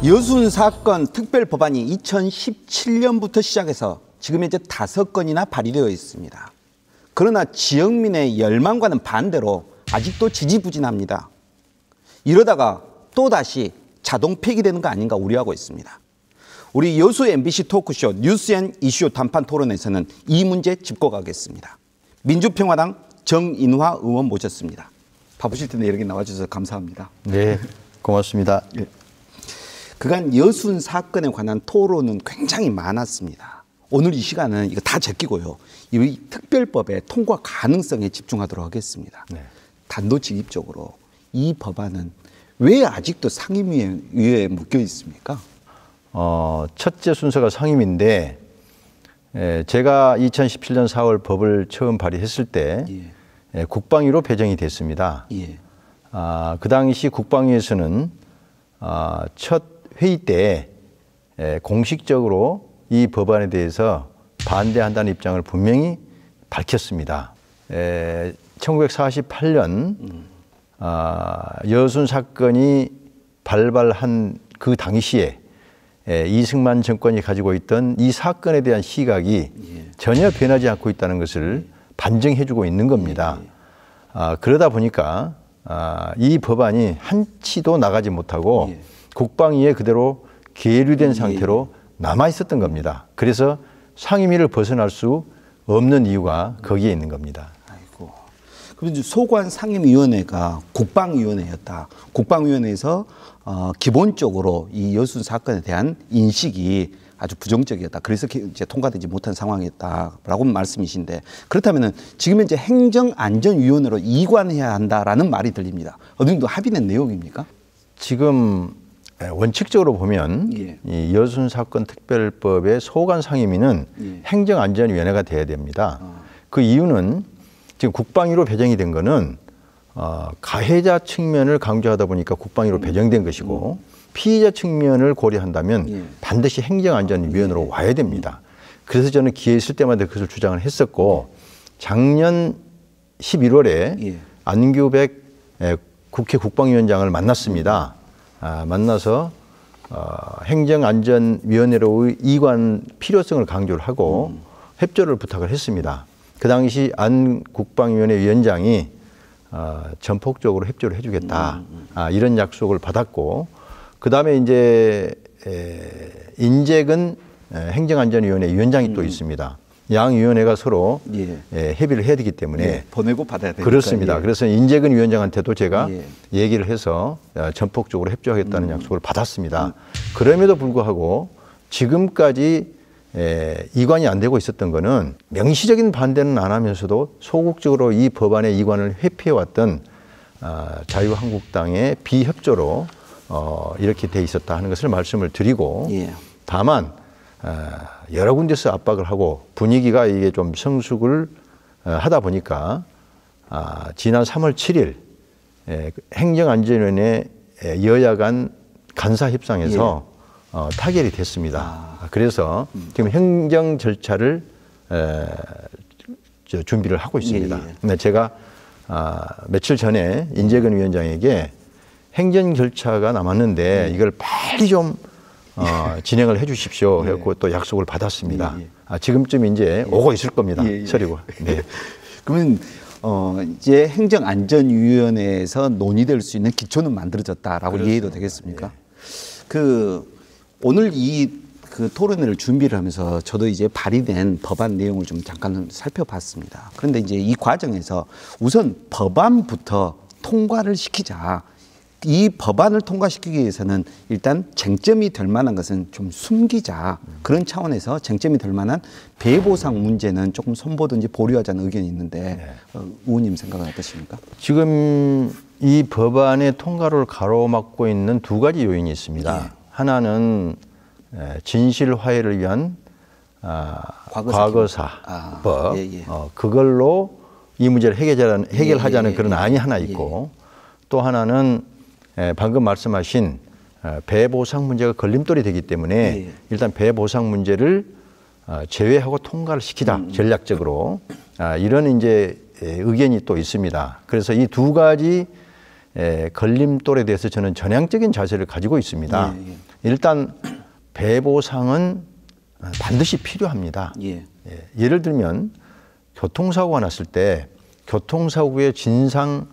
여순 사건 특별법안이 2017년부터 시작해서 지금 현재 5건이나 발의되어 있습니다. 그러나 지역민의 열망과는 반대로 아직도 지지부진합니다. 이러다가 또다시 자동 폐기되는 거 아닌가 우려하고 있습니다. 우리 여수 MBC 토크쇼 뉴스앤이슈 단판 토론에서는 이 문제 짚고 가겠습니다. 민주평화당 정인화 의원 모셨습니다. 바쁘실 텐데 이렇게 나와주셔서 감사합니다. 네, 고맙습니다. 예. 그간 여순 사건에 관한 토론은 굉장히 많았습니다. 오늘 이 시간은 이거 다 제끼고요. 이 특별법의 통과 가능성에 집중하도록 하겠습니다. 네. 단도직입적으로 이 법안은 왜 아직도 상임위에 묶여 있습니까? 첫째 순서가 상임인데 제가 2017년 4월 법을 처음 발의했을 때 국방위로 배정이 됐습니다. 그 당시 국방위에서는 첫 회의 때 공식적으로 이 법안에 대해서 반대한다는 입장을 분명히 밝혔습니다. 1948년 여순 사건이 발발한 그 당시에 이승만 정권이 가지고 있던 이 사건에 대한 시각이 전혀 변하지 않고 있다는 것을 반증해주고 있는 겁니다. 그러다 보니까 이 법안이 한치도 나가지 못하고 국방위에 그대로 계류된 상태로 남아 있었던 겁니다. 그래서 상임위를 벗어날 수 없는 이유가 거기에 있는 겁니다. 아이고. 그럼 소관 상임위원회가 국방위원회였다. 국방위원회에서 기본적으로 이 여순 사건에 대한 인식이 아주 부정적이었다. 그래서 이제 통과되지 못한 상황이었다라고 말씀이신데, 그렇다면은 지금 현재 행정안전위원회로 이관해야 한다라는 말이 들립니다. 어느 정도 합의된 내용입니까? 지금 원칙적으로 보면 이 여순 사건 특별법의 소관 상임위는 행정안전위원회가 돼야 됩니다. 그 이유는 지금 국방위로 배정이 된 거는 가해자 측면을 강조하다 보니까 국방위로 배정된 것이고 피의자 측면을 고려한다면 반드시 행정안전위원회로 와야 됩니다. 그래서 저는 기회 있을 때마다 그것을 주장을 했었고 작년 11월에 안규백 국회 국방위원장을 만났습니다. 만나서 행정안전위원회로의 이관 필요성을 강조를 하고 협조를 부탁을 했습니다. 그 당시 안 국방위원회 위원장이 전폭적으로 협조를 해주겠다 이런 약속을 받았고, 그 다음에 이제 인재근 행정안전위원회 위원장이 또 있습니다. 양 위원회가 서로 협의를 해야 되기 때문에 보내고 받아야 되니까. 그렇습니다. 그래서 인재근 위원장한테도 제가 얘기를 해서 전폭적으로 협조하겠다는 약속을 받았습니다. 그럼에도 불구하고 지금까지 이관이 안 되고 있었던 거는 명시적인 반대는 안 하면서도 소극적으로 이 법안의 이관을 회피해왔던 자유한국당의 비협조로 이렇게 돼 있었다 하는 것을 말씀을 드리고, 다만 여러 군데서 압박을 하고 분위기가 이게 좀 성숙을 하다 보니까 지난 3월 7일 행정안전위원회 여야 간 간사협상에서 타결이 됐습니다. 그래서 지금 행정 절차를 준비를 하고 있습니다. 근데 제가 며칠 전에 인재근 위원장에게 행정 절차가 남았는데 이걸 빨리 좀 진행을 해 주십시오 해갖고 또 약속을 받았습니다. 지금쯤 이제 오고 있을 겁니다. 서류가. 그러면 이제 행정안전위원회에서 논의될 수 있는 기초는 만들어졌다라고 이해해도 되겠습니까? 오늘 그 토론회를 준비를 하면서 저도 이제 발의된 법안 내용을 좀 잠깐 살펴봤습니다. 그런데 이제 이 과정에서 우선 법안부터 통과를 시키자. 이 법안을 통과시키기 위해서는 일단 쟁점이 될 만한 것은 좀 숨기자. 그런 차원에서 쟁점이 될 만한 배보상 문제는 조금 손보든지 보류하자는 의견이 있는데 의원님 생각은 어떠십니까? 지금 이 법안의 통과를 가로막고 있는 두 가지 요인이 있습니다. 하나는 진실 화해를 위한 과거사법, 그걸로 이 문제를 해결하자는 그런 안이 하나 있고, 또 하나는 방금 말씀하신 배보상 문제가 걸림돌이 되기 때문에 일단 배보상 문제를 제외하고 통과를 시키자, 전략적으로 이런 이제 의견이 또 있습니다. 그래서 이 두 가지 걸림돌에 대해서 저는 전향적인 자세를 가지고 있습니다. 예, 예. 일단 배보상은 반드시 필요합니다. 예. 예를 들면 교통사고가 났을 때 교통사고의 진상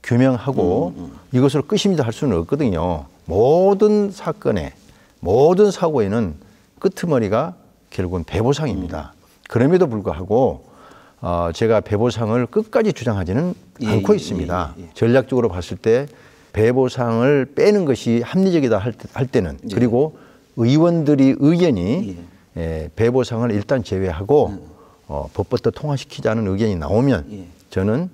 규명하고 이것을 끝입니다 할 수는 없거든요. 모든 사건에 모든 사고에는 끄트머리가 결국은 배보상입니다. 그럼에도 불구하고 제가 배보상을 끝까지 주장하지는 않고 있습니다. 전략적으로 봤을 때 배보상을 빼는 것이 합리적이다 할 때는 그리고 의원들이 의견이 배보상을 일단 제외하고 법부터 통과시키자는 의견이 나오면 저는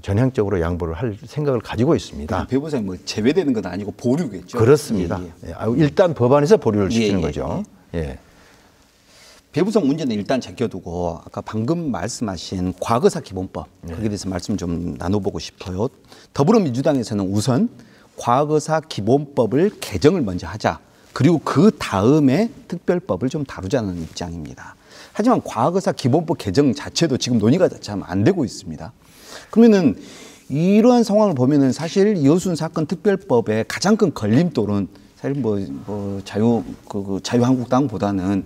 전향적으로 양보를 할 생각을 가지고 있습니다. 배보상이 뭐 제외되는 건 아니고 보류겠죠. 그렇습니다. 일단 법안에서 보류를 시키는 거죠. 배보상 문제는 일단 제껴두고 아까 방금 말씀하신 과거사 기본법 거기에 대해서 말씀 좀 나눠보고 싶어요. 더불어민주당에서는 우선 과거사 기본법을 개정을 먼저 하자. 그리고 그 다음에 특별법을 좀 다루자는 입장입니다. 하지만 과거사 기본법 개정 자체도 지금 논의가 참 안 되고 있습니다. 그러면은 이러한 상황을 보면은 사실 여순 사건 특별법의 가장 큰 걸림돌은 사실 자유한국당보다는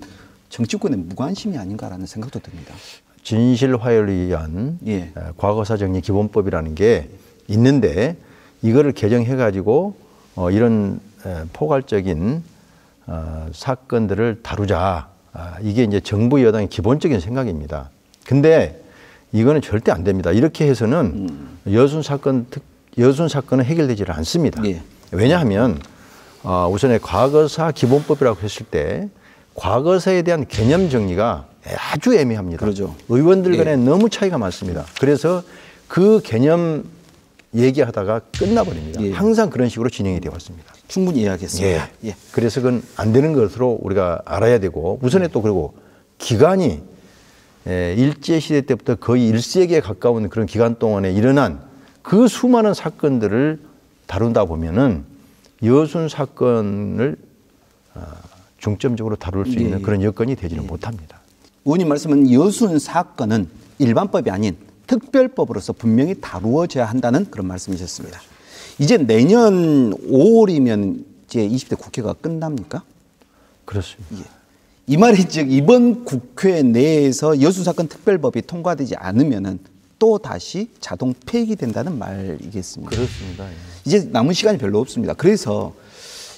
정치권의 무관심이 아닌가라는 생각도 듭니다. 진실화해를 위한 과거사 정리 기본법이라는 게 있는데 이거를 개정해 가지고 이런 포괄적인 사건들을 다루자. 이게 이제 정부 여당의 기본적인 생각입니다. 근데 이거는 절대 안 됩니다. 이렇게 해서는 여순 사건은 해결되지 않습니다. 왜냐하면 우선에 과거사 기본법이라고 했을 때 과거사에 대한 개념 정리가 아주 애매합니다. 그렇죠. 의원들 간에 너무 차이가 많습니다. 그래서 그 개념 얘기하다가 끝나버립니다. 항상 그런 식으로 진행이 되어 왔습니다. 충분히 이해하겠습니다. 그래서 그건 안 되는 것으로 우리가 알아야 되고 우선에 또 그리고 기간이 일제시대 때부터 거의 1세기에 가까운 그런 기간 동안에 일어난 그 수많은 사건들을 다룬다 보면은 여순 사건을 중점적으로 다룰 수 있는 그런 여건이 되지는 못합니다. 의원님 말씀은 여순 사건은 일반법이 아닌 특별법으로서 분명히 다루어져야 한다는 그런 말씀이셨습니다. 이제 내년 5월이면 이제 20대 국회가 끝납니까? 그렇습니다. 이 말이 즉 이번 국회 내에서 여순 사건 특별법이 통과되지 않으면은 또 다시 자동 폐기된다는 말이겠습니다. 그렇습니다. 이제 남은 시간이 별로 없습니다. 그래서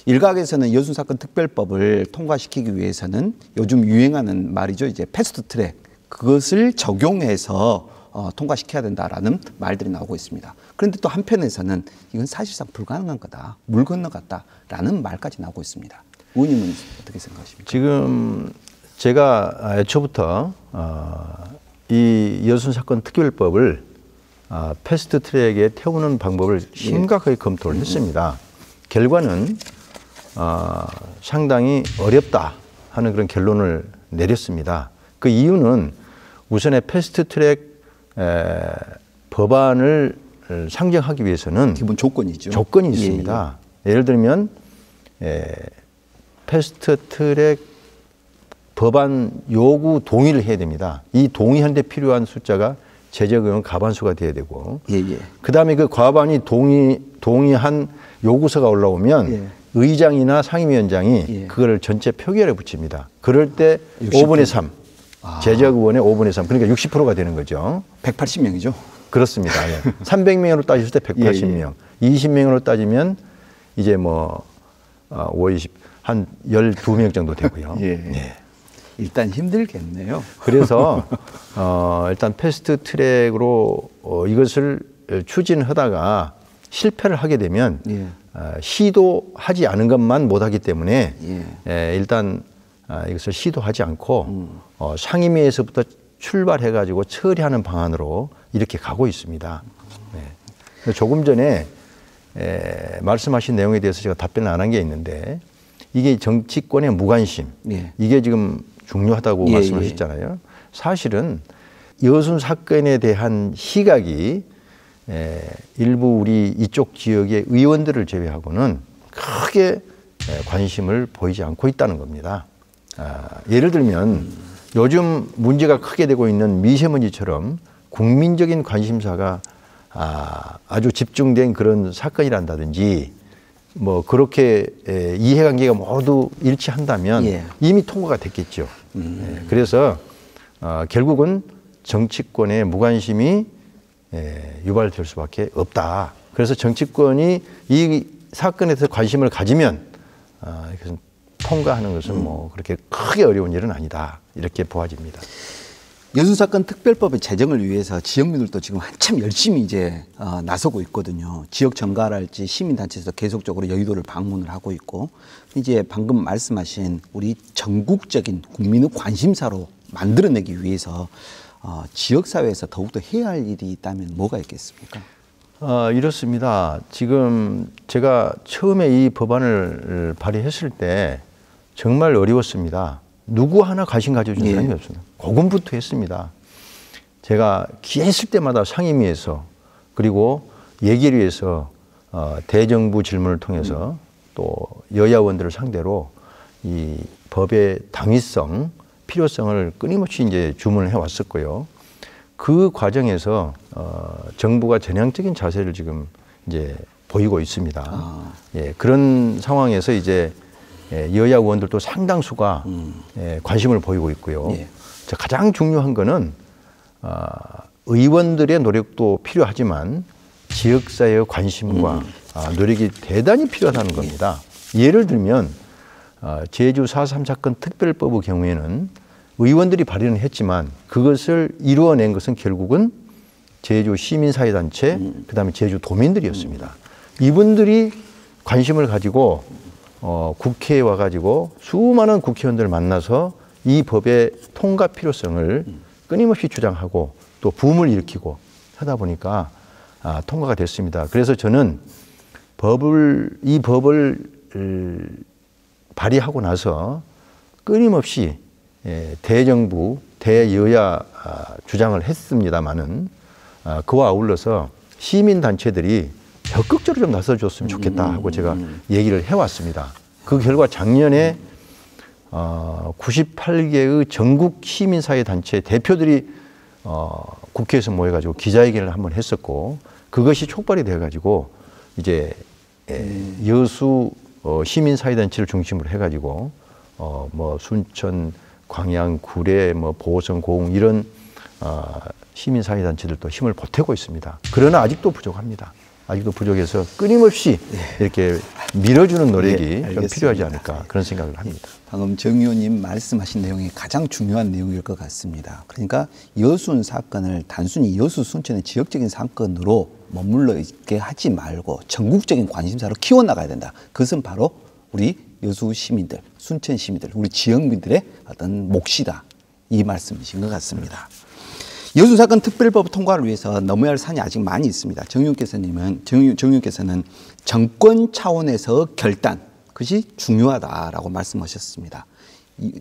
일각에서는 여순 사건 특별법을 통과시키기 위해서는 요즘 유행하는 말이죠. 이제 패스트 트랙 그것을 적용해서 통과시켜야 된다라는 말들이 나오고 있습니다. 그런데 또 한편에서는 이건 사실상 불가능한 거다. 물 건너갔다라는 말까지 나오고 있습니다. 의원님은 어떻게 생각하십니까? 지금 제가 애초부터 이 여순 사건 특별법을 패스트 트랙에 태우는 방법을 심각하게 검토를 했습니다. 결과는 상당히 어렵다 하는 그런 결론을 내렸습니다. 그 이유는 우선에 패스트 트랙 법안을 상정하기 위해서는 기본 조건이죠. 조건이 있습니다. 예를 들면 패스트 트랙 법안 요구 동의를 해야 됩니다. 이 동의하는 데 필요한 숫자가 제적 의원 과반수가 돼야 되고 그다음에 그 과반이 동의한 요구서가 올라오면 의장이나 상임위원장이 그걸 전체 표결에 붙입니다. 그럴 때 5분의 3 제적 의원의 5분의 3 그러니까 60%가 되는 거죠. 180명이죠. 그렇습니다. 300명으로 따졌을 때 180명 20명으로 따지면 이제 뭐 50, 한 12명 정도 되고요. 일단 힘들겠네요. 그래서 일단 패스트 트랙으로 이것을 추진하다가 실패를 하게 되면 시도하지 않은 것만 못하기 때문에 일단 이것을 시도하지 않고 상임위에서부터 출발해가지고 처리하는 방안으로 이렇게 가고 있습니다. 조금 전에 말씀하신 내용에 대해서 제가 답변을 안 한 게 있는데 이게 정치권의 무관심 이게 지금 중요하다고 말씀하셨잖아요. 사실은 여순 사건에 대한 시각이 일부 우리 이쪽 지역의 의원들을 제외하고는 크게 관심을 보이지 않고 있다는 겁니다. 예를 들면 요즘 문제가 크게 되고 있는 미세먼지처럼 국민적인 관심사가 아주 집중된 그런 사건이란다든지 뭐 그렇게 이해관계가 모두 일치한다면 예. 이미 통과가 됐겠죠. 그래서 결국은 정치권의 무관심이 유발될 수밖에 없다. 그래서 정치권이 이 사건에 대해서 관심을 가지면 이것은 통과하는 것은 뭐 그렇게 크게 어려운 일은 아니다. 이렇게 보아집니다. 여순사건 특별법의 제정을 위해서 지역민들도 지금 한참 열심히 이제 나서고 있거든요. 지역 정가랄지 시민단체에서 계속적으로 여의도를 방문을 하고 있고, 이제 방금 말씀하신 우리 전국적인 국민의 관심사로 만들어내기 위해서 지역사회에서 더욱더 해야 할 일이 있다면 뭐가 있겠습니까? 이렇습니다. 지금 제가 처음에 이 법안을 발의했을 때 정말 어려웠습니다. 누구 하나 관심 가져준 사람이 없습니다. 고군부투 했습니다. 제가 기회했을 때마다 상임위에서 그리고 얘기를 위해서 대정부 질문을 통해서 또 여야 의원들을 상대로 이 법의 당위성, 필요성을 끊임없이 이제 주문을 해왔었고요. 그 과정에서 정부가 전향적인 자세를 지금 이제 보이고 있습니다. 예, 그런 상황에서 이제 여야 의원들도 상당수가 관심을 보이고 있고요. 예. 가장 중요한 거는 의원들의 노력도 필요하지만 지역사회의 관심과 노력이 대단히 필요하다는 겁니다. 예를 들면 제주 4.3 사건 특별법의 경우에는 의원들이 발의는 했지만 그것을 이루어낸 것은 결국은 제주 시민사회단체, 그다음에 제주 도민들이었습니다. 이분들이 관심을 가지고 국회에 와가지고 수많은 국회의원들을 만나서 이 법의 통과 필요성을 끊임없이 주장하고 또 붐을 일으키고 하다 보니까 통과가 됐습니다. 그래서 저는 이 법을 발의하고 나서 끊임없이 대정부, 대여야 주장을 했습니다마는 그와 아울러서 시민단체들이 적극적으로 좀 나서줬으면 좋겠다 하고 제가 얘기를 해왔습니다. 그 결과 작년에 98개의 전국 시민사회 단체 대표들이 국회에서 모여가지고 기자회견을 한번 했었고 그것이 촉발이 돼가지고 이제 여수 시민사회 단체를 중심으로 해가지고 뭐 순천, 광양, 구례, 뭐 보성, 고흥 이런 시민사회 단체들도 힘을 보태고 있습니다. 그러나 아직도 부족합니다. 아직도 부족해서 끊임없이 이렇게 밀어주는 노력이 좀 필요하지 않을까 그런 생각을 합니다. 방금 정 의원님 말씀하신 내용이 가장 중요한 내용일 것 같습니다. 그러니까 여순 사건을 단순히 여수 순천의 지역적인 사건으로 머물러 있게 하지 말고 전국적인 관심사로 키워나가야 된다. 그것은 바로 우리 여수 시민들, 순천 시민들, 우리 지역민들의 어떤 몫이다. 이 말씀이신 것 같습니다. 여순 사건 특별법 통과를 위해서 넘어야 할 산이 아직 많이 있습니다. 정 의원께서는 정권 차원에서 결단, 그것이 중요하다라고 말씀하셨습니다.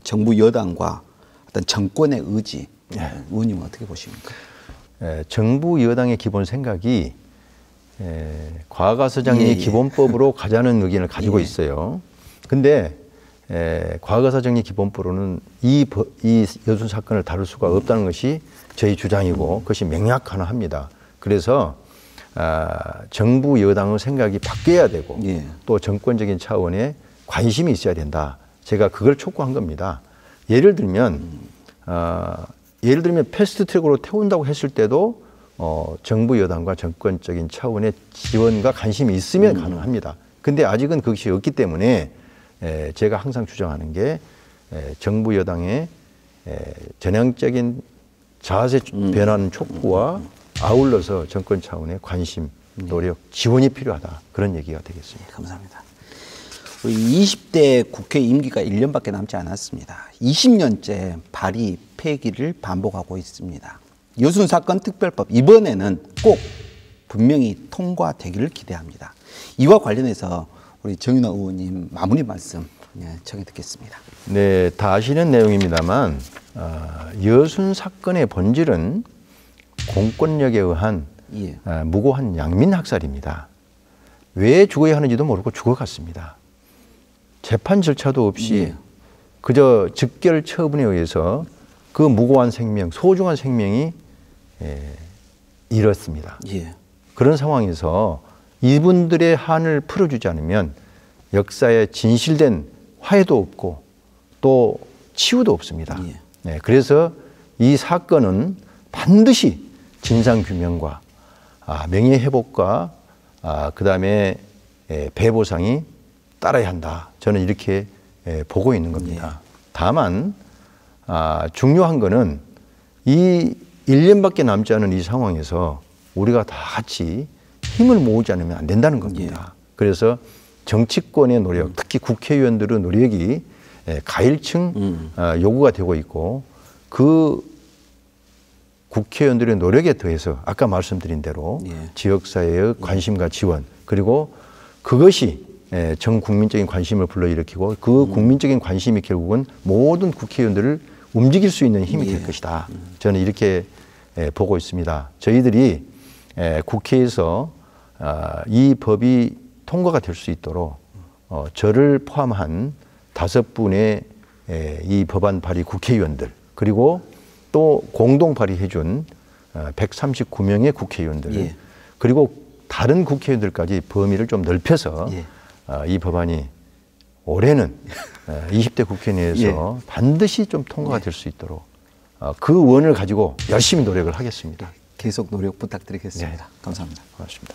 정부 여당과 어떤 정권의 의지, 의원님은 어떻게 보십니까? 정부 여당의 기본 생각이 과거사정리 기본법으로 가자는 의견을 가지고 있어요. 근데 과거사정리 기본법으로는 이 여순 사건을 다룰 수가 없다는 것이 저희 주장이고 그것이 명확하합니다. 그래서 정부 여당의 생각이 바뀌어야 되고 또 정권적인 차원의 관심이 있어야 된다. 제가 그걸 촉구한 겁니다. 예를 들면 패스트트랙으로 태운다고 했을 때도 정부 여당과 정권적인 차원의 지원과 관심이 있으면 가능합니다. 근데 아직은 그것이 없기 때문에 제가 항상 주장하는 게 정부 여당의 전향적인 자세 변화는 촉구와 아울러서 정권 차원의 관심, 노력, 지원이 필요하다. 그런 얘기가 되겠습니다. 감사합니다. 우리 20대 국회 임기가 1년밖에 남지 않았습니다. 20년째 발의, 폐기를 반복하고 있습니다. 여순 사건 특별법 이번에는 꼭 분명히 통과되기를 기대합니다. 이와 관련해서 우리 정윤아 의원님 마무리 말씀 청해 듣겠습니다. 네, 다 아시는 내용입니다만 여순 사건의 본질은 공권력에 의한 무고한 양민 학살입니다. 왜 죽어야 하는지도 모르고 죽어갔습니다. 재판 절차도 없이 그저 즉결 처분에 의해서 그 무고한 생명, 소중한 생명이 잃었습니다. 그런 상황에서 이분들의 한을 풀어주지 않으면 역사에 진실된 화해도 없고 또 치유도 없습니다. 예. 네, 그래서 이 사건은 반드시 진상규명과 명예회복과 그다음에 배보상이 따라야 한다. 저는 이렇게 보고 있는 겁니다. 다만 중요한 거는 이 1년밖에 남지 않은 이 상황에서 우리가 다 같이 힘을 모으지 않으면 안 된다는 겁니다. 그래서 정치권의 노력, 특히 국회의원들의 노력이 가일층 요구가 되고 있고 그 국회의원들의 노력에 더해서 아까 말씀드린 대로 지역사회의 관심과 지원 그리고 그것이 전 국민적인 관심을 불러일으키고 그 국민적인 관심이 결국은 모든 국회의원들을 움직일 수 있는 힘이 될 것이다. 저는 이렇게 보고 있습니다. 저희들이 국회에서 이 법이 통과가 될 수 있도록 저를 포함한 5분의 이 법안 발의 국회의원들 그리고 또 공동 발의해 준 139명의 국회의원들 그리고 다른 국회의원들까지 범위를 좀 넓혀서 이 법안이 올해는 20대 국회 내에서 반드시 좀 통과가 될 수 있도록 그 원을 가지고 열심히 노력을 하겠습니다. 계속 노력 부탁드리겠습니다. 감사합니다. 고맙습니다.